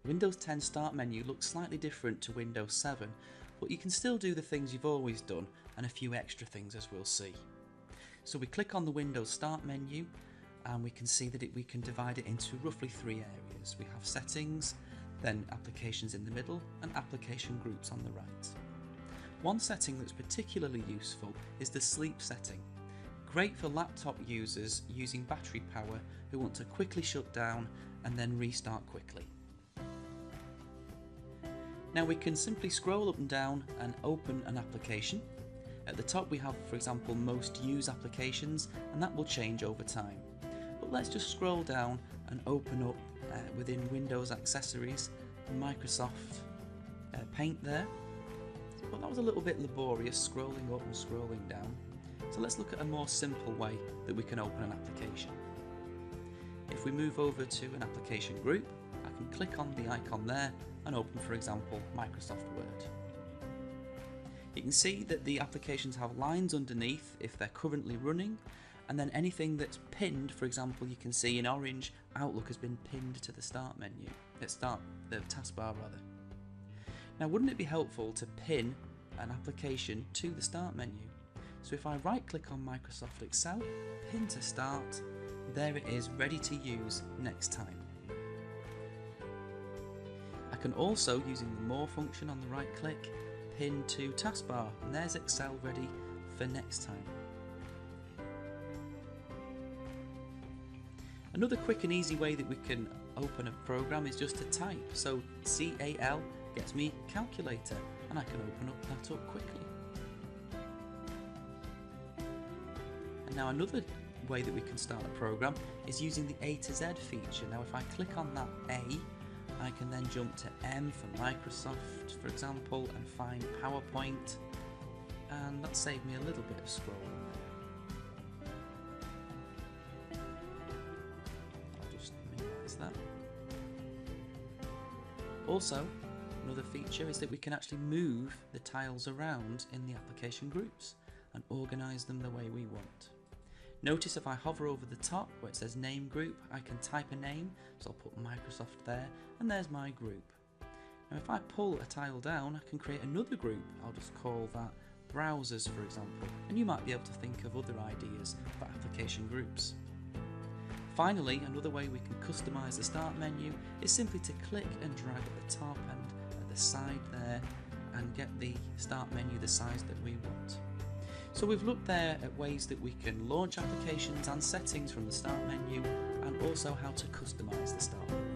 Windows 10 Start menu looks slightly different to Windows 7, but you can still do the things you've always done and a few extra things, as we'll see. So we click on the Windows Start menu and we can see that we can divide it into roughly 3 areas. We have settings, then applications in the middle, and application groups on the right. One setting that's particularly useful is the sleep setting. Great for laptop users using battery power who want to quickly shut down and then restart quickly. Now we can simply scroll up and down and open an application. At the top we have, for example, most used applications, and that will change over time. But let's just scroll down and open up within Windows Accessories Microsoft Paint there. But that was a little bit laborious, scrolling up and scrolling down. So let's look at a more simple way that we can open an application. If we move over to an application group, I can click on the icon there and open, for example, Microsoft Word. You can see that the applications have lines underneath if they're currently running, and then anything that's pinned, for example, you can see in orange, Outlook has been pinned to the start menu, the taskbar rather. Now wouldn't it be helpful to pin an application to the start menu? So if I right click on Microsoft Excel, pin to start, there it is, ready to use next time. I can also, using the More function on the right click, pin to taskbar, and there's Excel ready for next time. Another quick and easy way that we can open a program is just to type. So CAL gets me calculator, and I can open that up quickly. And now another way that we can start a program is using the A to Z feature. Now if I click on that A, I can then jump to M for Microsoft, for example, and find PowerPoint, and that saved me a little bit of scrolling there. I'll just minimize that. Also, another feature is that we can actually move the tiles around in the application groups and organise them the way we want. Notice if I hover over the top where it says name group, I can type a name, so I'll put Microsoft there, and there's my group. Now if I pull a tile down, I can create another group. I'll just call that browsers, for example, and you might be able to think of other ideas for application groups. Finally, another way we can customise the start menu is simply to click and drag at the top and at the side there and get the start menu the size that we want. So we've looked there at ways that we can launch applications and settings from the start menu, and also how to customise the start menu.